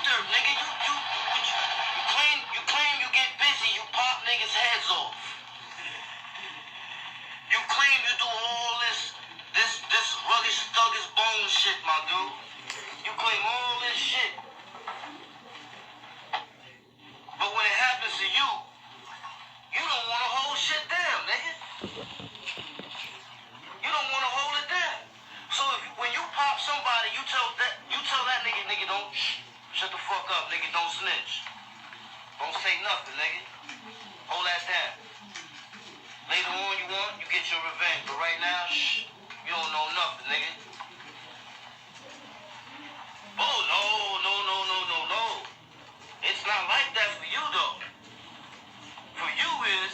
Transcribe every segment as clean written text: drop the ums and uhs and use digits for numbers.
dirt, nigga. You claim you get busy, you pop niggas' heads off. You claim you do all this ruggish, thuggish bone shit, my dude. You claim all this shit. But when it happens to you, you don't want to hold shit down, nigga. You don't want to hold it down. So when you pop somebody, you tell that nigga, don't shut the fuck up, nigga, don't snitch. Don't say nothing, nigga. Hold that down. Later on you get your revenge. But right now, you don't know nothing, nigga. Oh, no. It's not like that for you, though. For you is,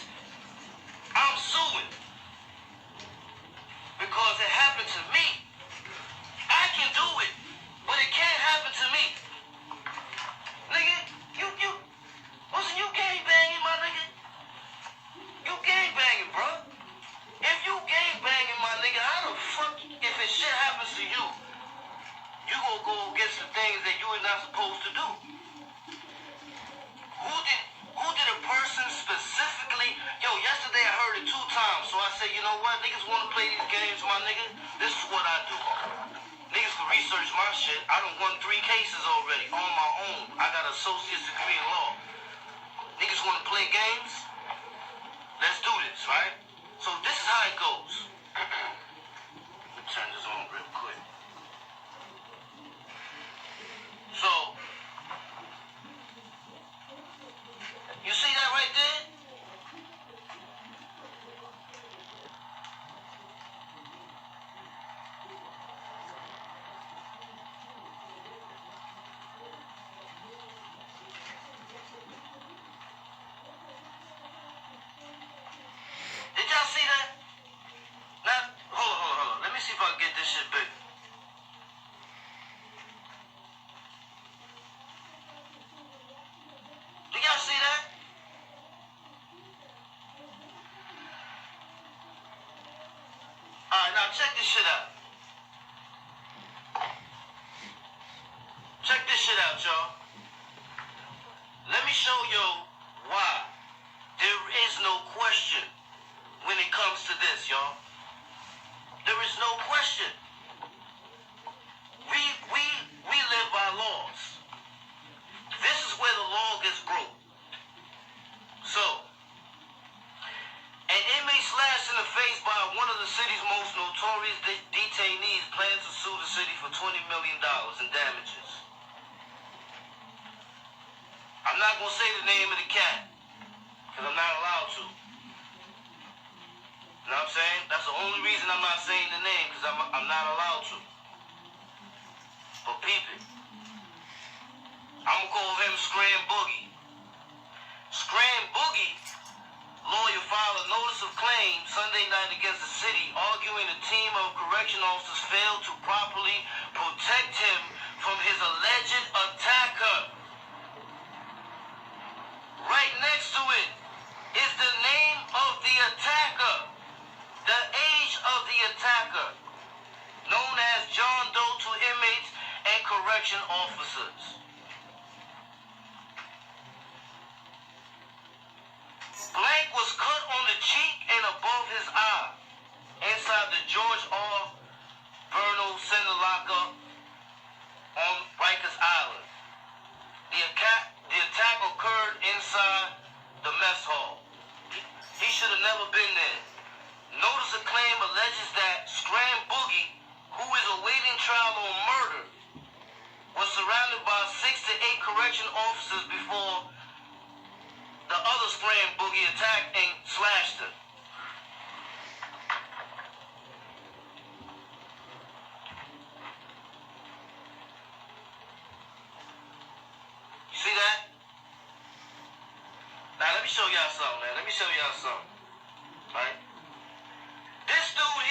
I'm suing. Because it happened to me. I can do it, but it can't happen to me. Nigga, you gang banging, my nigga? You gang banging, bro. If you gang banging, my nigga, how the fuck, if it shit happens to you, you gonna go against the things that you are not supposed to do? Who did a person specifically? Yo, yesterday I heard it 2 times, so I said, you know what, niggas wanna play these games, my nigga? This is what I do. Niggas can research my shit. I done won 3 cases already on my own. I got an associate's degree in law. Niggas wanna play games? Let's do this, right? So this is how it goes. Let me turn this on real quick. So, you see that right there? Did y'all see that? Now, hold on. Let me see if I can get this shit big. Did y'all see that? Alright, now check this shit out. Check this shit out, y'all. Let me show you why there is no question when it comes to this, y'all. There is no question. We live by laws. This is where the law gets broke. So, an inmate slashed in the face by one of the city's most notorious detainees plans to sue the city for $20 million in damages. I'm not going to say the name of the cat, because I'm not allowed to. You know what I'm saying? That's the only reason I'm not saying the name, because I'm not allowed to. But peep it. I'm going to call him Scram Boogie. Scram Boogie, lawyer filed a notice of claim Sunday night against the city, arguing a team of correction officers failed to properly protect him from his alleged attacker. Right next to it is the name of the attacker, the age of the attacker, known as John Doe to inmates and correction officers. Blank was cut on the cheek and above his eye, inside the George R. Vernal Center lockup on Rikers Island. The attack occurred inside the mess hall. He should have never been there. Notice of claim alleges that Scram Boogie, who is awaiting trial on murder, was surrounded by 6 to 8 correction officers before the other Scram Boogie attacked and slashed him. You see that? Now let me show y'all something, man. Let me show y'all something. Right? This dude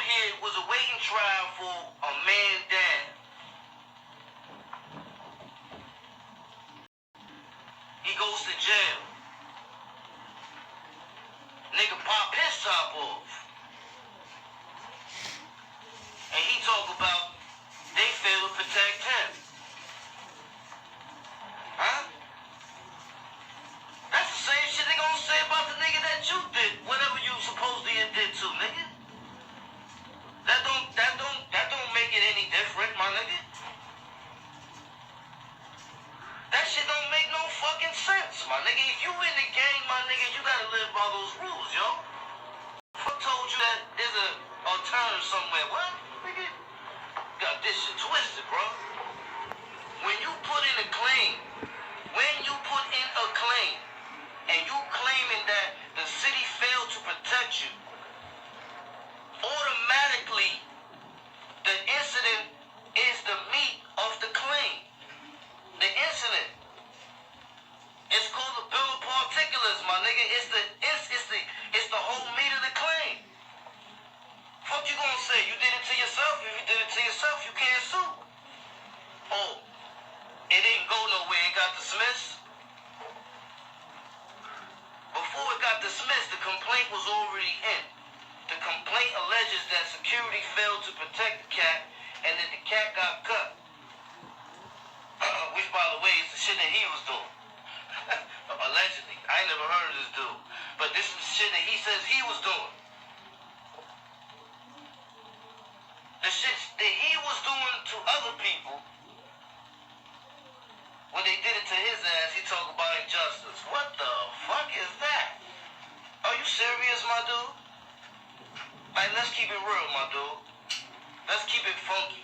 here was awaiting trial for a man down. He goes to jail. Nigga pop his top off. And he talk about they failed to protect him. Huh? That's the same shit they gonna say about the nigga that you did, whatever you supposedly did to, nigga. That don't make it any different, my nigga. That shit don't make no fucking sense, my nigga. If you in the game, my nigga, you gotta live by those rules, yo. Fuck told you that there's a term somewhere. What? Nigga, got this shit twisted, bro. When you put in a claim, and you claiming that the city failed to protect you, automatically the incident is the meat of the claim. The incident. It's called the bill of particulars, my nigga. It's the whole meat of the claim. Fuck you gonna say? You did it to yourself. If you did it to yourself, you can't sue. Oh, it didn't go nowhere. It got dismissed. Before it got dismissed, the complaint was already in. The complaint alleges that security failed to protect the cat and that the cat got cut. Which, by the way, is the shit that he was doing. Allegedly. I ain't never heard of this dude. But this is the shit that he says he was doing. The shit that he was doing to other people, when they did it to his ass, he talked about injustice. What the fuck is that? Are you serious, my dude? Like, let's keep it real, my dude. Let's keep it funky.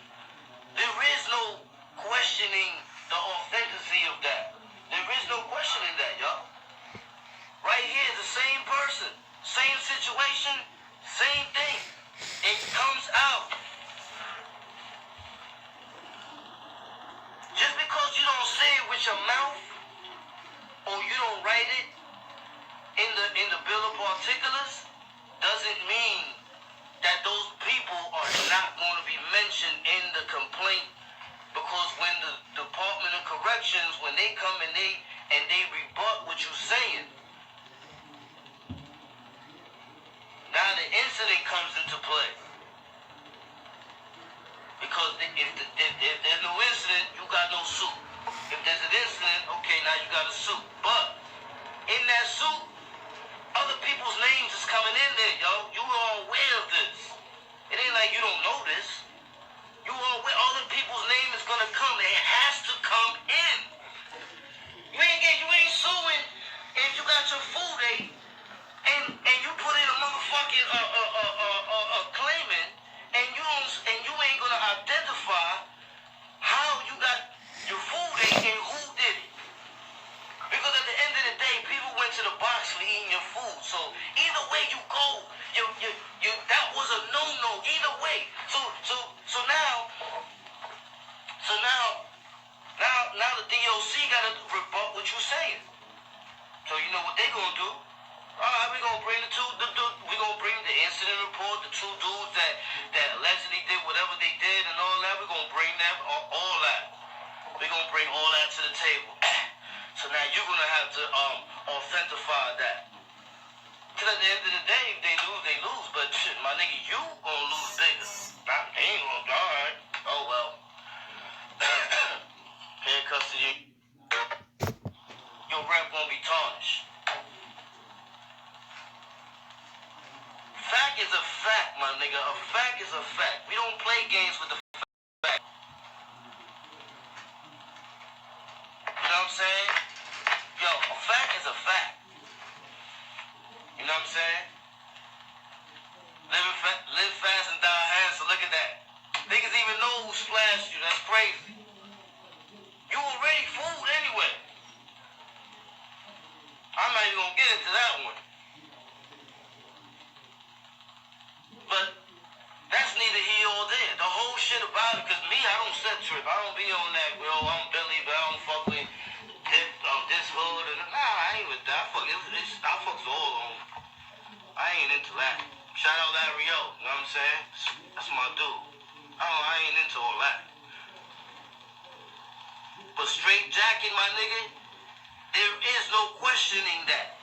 There is no questioning the authenticity of that. There is no questioning that, y'all. Right here is the same person, same situation, same thing. It comes out. Just because you don't say it with your mouth, or you don't write it in the bill of particulars, doesn't mean that those people are not going to be mentioned in the complaint. Because when the Department of Corrections, when they come and they rebut what you're saying, now the incident comes into play. Because if there's no incident, you got no suit. If there's an incident, okay, now you got a suit. But in that suit, other people's names is coming in there, yo. You are aware of this. It ain't like you don't know this. You are aware other people's name is gonna come. It has to come in. You ain't suing if you got your food ate and you put in a motherfucking claim in, and you ain't gonna identify how you got your food ate and who did it. Because at the end of the day, people went to the box for eating your food. So either way you go, that was a no-no. Either way. So now the DOC gotta rebut what you're saying. So you know what they gonna do? Alright, we gonna bring we gonna bring the incident report, the two dudes that allegedly did whatever they did and all that. We gonna bring them all that. We gonna bring all that to the table. So now you're gonna have to authentify that. Cause at the end of the day, if they lose. But shit, my nigga, you gonna lose bigger. They ain't gonna, alright. Oh well. Handcuffs to you. Your rep gonna be tarnished. Fact is a fact, my nigga. A fact is a fact. We don't play games with the fact. You know what I'm saying? Yo, a fact is a fact. You know what I'm saying? Live fast and die handsome. Look at that. Niggas even know who splashed you. That's crazy. You already fooled anyway. I'm not even gonna get into that one. But that's neither here or there. The whole shit about it, cause me, I don't set trip. I don't be on that, bro. I'm Billy, but I don't fuck with this hood and nah, I ain't with that. I fucks all on. I ain't into that. Shout out Larry O, you know what I'm saying? That's my dude. I ain't into all that. But straight jacket, my nigga, there is no questioning that.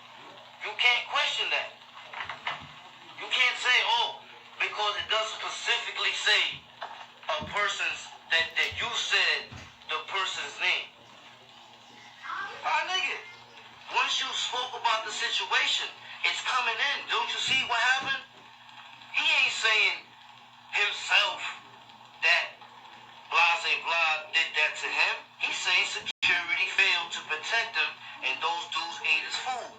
You can't question that. You can't say, oh, because it doesn't specifically say a person's that you situation. It's coming in. Don't you see what happened? He ain't saying himself that Blase Blah did that to him. He's saying security failed to protect him and those dudes ate his food.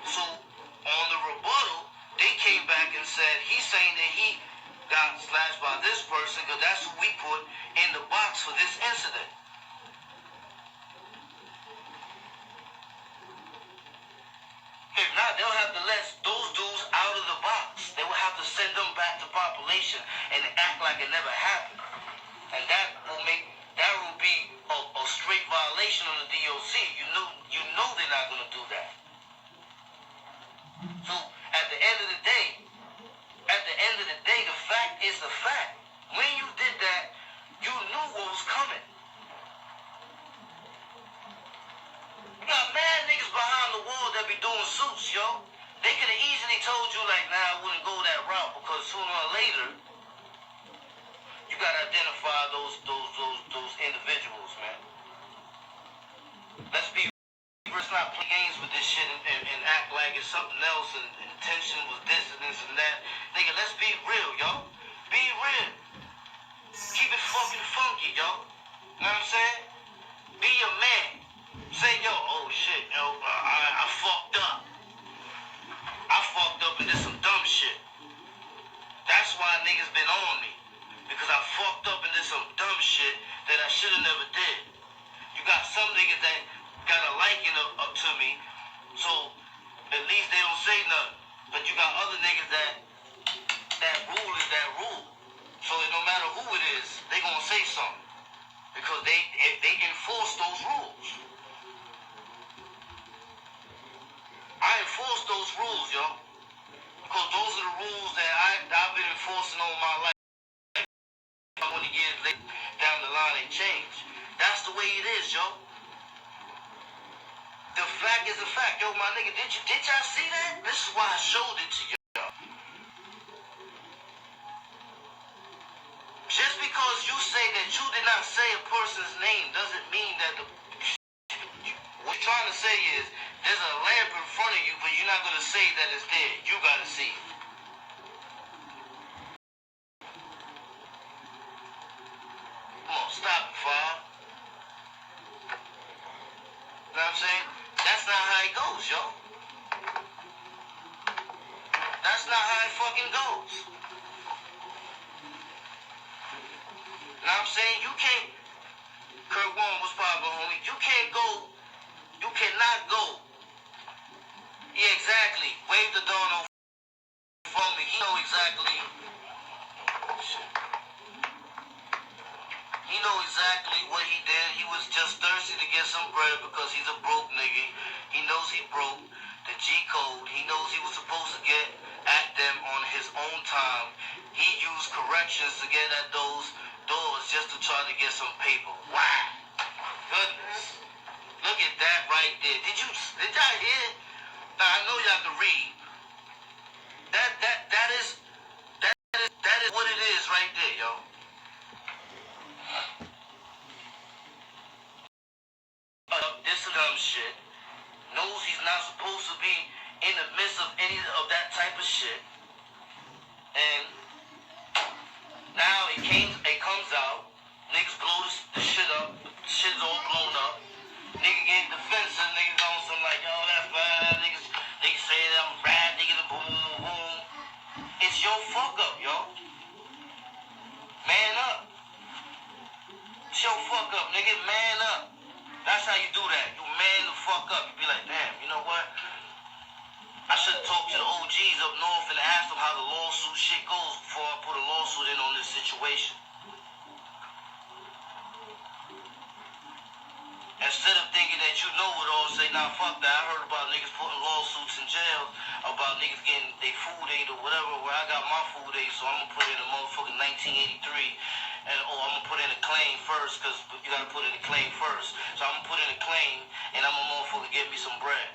So on the rebuttal, they came back and said he's saying that he got slashed by this person because that's who we put in the box for this incident. If not, they'll have to let those dudes out of the box. They will have to send them back to population and act like it never happened. And that will be a straight violation on the DOC. You know they're not going to do that. So at the end of the day, the fact is the fact. When you did that, you knew what was coming. You got mad niggas behind the wall that be doing suits, yo. They could have easily told you, like, nah, I wouldn't go that route because sooner or later, you gotta identify those individuals, man. Let's be real. Let's not play games with this shit and act like it's something else and intention was this and that. Nigga, let's be real, yo. Be real. Keep it fucking funky, yo. You know what I'm saying? Be your man. Say, yo, oh shit, yo, I fucked up. I fucked up and did some dumb shit. That's why niggas been on me. Because I fucked up and did some dumb shit that I should have never did. You got some niggas that got a liking up to me, so at least they don't say nothing. But you got other niggas that rule is that rule. So no matter who it is, they gonna say something. Because they enforce those rules. I enforce those rules, yo. Because those are the rules that I've been enforcing all my life. 20 years later, down the line, they change. That's the way it is, yo. The fact is a fact. Yo, my nigga, did y'all see that? This is why I showed it to y'all. Just because you say that you did not say a person's name doesn't mean that what you're trying to say is there's a lamp in front of you, but you're not going to say that it's there. You got to see it. Come on, stop it, Bob. You know what I'm saying? That's not how it goes, yo. That's not how it fucking goes. You know what I'm saying? You can't, Kurt Warren was poppin', homie. You can't go, you cannot go. Yeah, exactly. Wave the door for me. He know exactly. He know exactly what he did. He was just thirsty to get some bread because he's a broke nigga. He knows he broke the G code. He knows he was supposed to get at them on his own time. He used corrections to get at those doors just to try to get some paper. Wow. Goodness. Look at that right there. Did y'all hear it? Now I know y'all can read. That is what it is right there, yo. This dumb shit. Knows he's not supposed to be in the midst of any of that type of shit. And now it comes out. Niggas blow the shit up. The shit's all blown up. Nigga get defensive. Niggas on some like, yo, that's bad. Niggas say that I'm bad. Niggas boom, boom, boom. It's your fuck up, yo. Man up. It's your fuck up, nigga. Man up. That's how you do that. You man the fuck up. You be like, damn, you know what? I should have talked to the OGs up north and asked them how the lawsuit shit goes before I put a lawsuit in on this situation. Instead of thinking that you know it all, say, nah, fuck that. I heard about niggas putting lawsuits in jail about niggas getting their food aid or whatever, where I got my food aid, so I'm gonna put in a motherfucking 1983, or I'm gonna put in a claim first, because you gotta put in a claim first. So I'm gonna put in a claim, and I'm a motherfucker get me some bread.